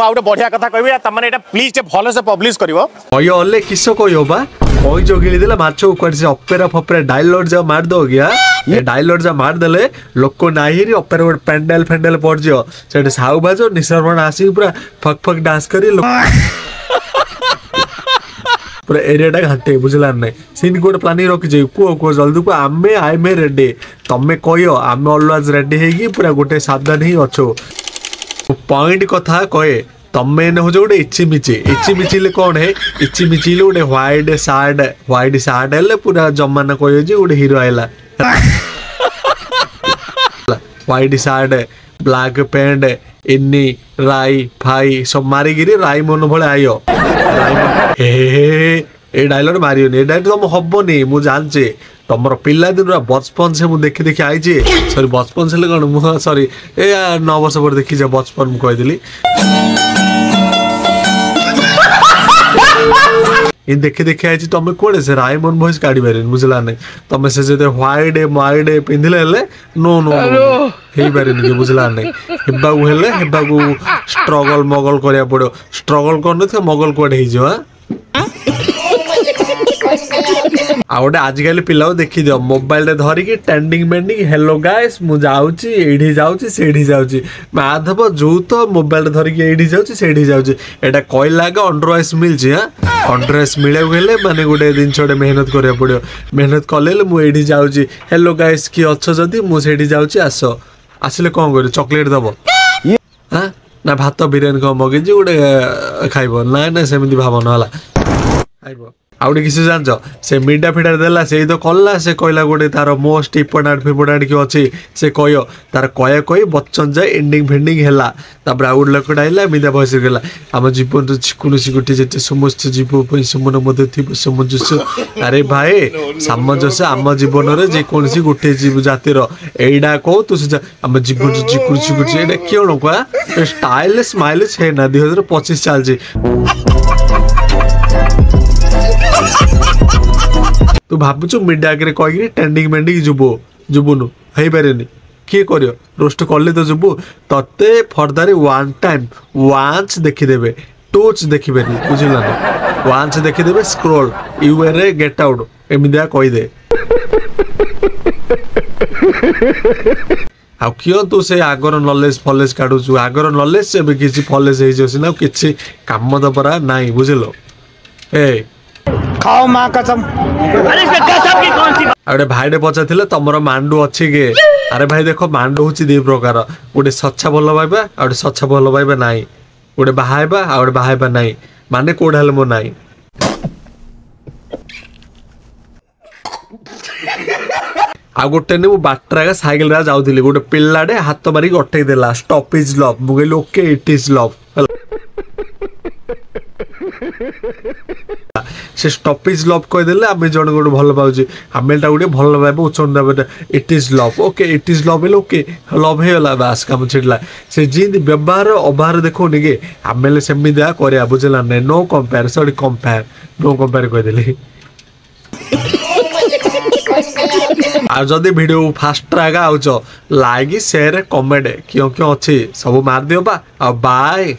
गोटे बढ़िया कथा कहबी तमने एटा प्लीज भलो से पब्लिश करिवो कयो ओले किसो कयो बा कोई जो गिली देला माछो ऊपर से ऑपेरा फपेरा डायलॉग जा मार दो गया ये डायलॉग जा मार देले लोक को नाही रे ऑपेरा पेंडल फेंडल पड़ जियो सेटे साउ बाजो निसरवन आसी पूरा फक फक डांस करी लोक पूरा एरिया टा घाटे बुझला नै सीन कोड प्लानिंग रखि जे को जल्दी को आमे आई मे रेडी तमे कयो आमे ऑलवेज रेडी हेगी पूरा गोटे सावधान ही अछो पॉइंट कथा कहे तमे न हो जो गोटे इची मिची ले कौन है इची मिची ले गोटे व्हाइट सार्ट हेले पूरा जमाना कहे जे गोटे हीरो आइला व्हाइट सार्ट ब्लैक पैंट इन्नी राई फाई सब मारी गिरी राई मन भले आयो राई ए डायलॉग मारियो ने डायलॉग तुम हबनी मु जानचे तमर पिला दिन बचपन से मु देखि देखि आइजे सॉरी बचपन से कौन मु सॉरी ए 9 वर्ष पर देखि जा बचपन मु कहि दिली इन देखि देखि आइजे तमे कोडे से रायमन वॉइस काढी बारे बुझला नै तमे से जे व्हाइट माइड पिंधले हेले नो हे बारे नि बुझला नै हेबागु हेले हेबागु स्ट्रगल मगल करिया पड़ो स्ट्रगल करन थ मगल कोड हे जो आउटे आजिकल पिला देखी दियो मोबाइल रे धरिकी टेंडिंग मेंडिंग हेलो गाइस मु जाउची एठी जाउची सेठी जाउची माधव जो तो मोबाइल रे धरिकी एठी जाउची सेठी जाउची एटा कहला के अंडरवाइस मिल छी हां अंडरवाइस मिले गेले माने गुटे दिन छोडे मेहनत करिया पड़ियो मेहनत कले मु एठी जाउची हेलो गाइस की अच्छो जदी मु सेठी जाउची आसो आसिले कोन करी चॉकलेट दबो हां ना भात बिरयानी को मगे जी गुटे खाइबो ना ना सेमिति भावना होला खाइबो आउटे किसी जान से मीडिया फिडा देला से तो कला से कहला गोटे तार मोस्ट इम्पोर्टाट कि अच्छी से कह तार कह कही बच्चन जाए एंडिंग फेंडिंग है तापर आउट लोकटा आइला मीडिया भयस गला आम जीवन कौन गोटे जिते समस्त जीव सुमन मध्य थी सामंजस्य अरे भाई सामंजस्य आम जीवन में जेकोसी गोटे जीव जातिर एडा कह तु आम जीवन जीकुची क्यों कह स्टाइल स्माइलिश है ना 2025 चलती तू भावुचु मीडिया आगे कहीकि टेंडिंग मेंडिंग जुबुनु हो पारे किए कर रोस्ट कले तो जुबु तते फर्दर वन टाइम वांस देखीदेवे टूच देखिए बुझला ना वांस देखीदेवे स्क्रोल यूए गेट आउट एमदिया कहीदे आ क्यों तू से आगर नॉलेज फॉलेज काढुचु आगर नॉलेज से भी किसी फॉलेज हो जाना किसी काम दबरा नाई बुझलो ए खाओ मां कसम अरे कसम की कौन सी अरे भाईडे पचार तमर मांडू अच्छी के अरे भाई देख मांडू हूँ दी प्रकार गोटे सच्चा भल पाइबा आ गोटे सच्चा भल पाइबा नाई गोटे बाहाइबा आ गोटे बाहाइबा नाई माने कोड हेले मो नाई आ गोटे ने बाटर साइकिल रे जाउथि गोटे पिल्लाडे हाथ मारिक अटक देला स्टॉप इज लव मु कहली ओके इट इज लव से स्टॉपेज लव कहीदेले आम जन गोटे भल पाऊँ आम गोटे भल पाइबा उच्च it is love okay it is love okay love होगा बास कम छिड़ला से जिंद व्यवहार अभार देखोनी कि आम सेमती कर बुझला ना no compare sorry compare no compare कहीदेली आ जदि वीडियो फास्ट ट्रैक आउच लाइक शेयर कमेंट क्यों क्यों अच्छी सब मार दियो बा बाय।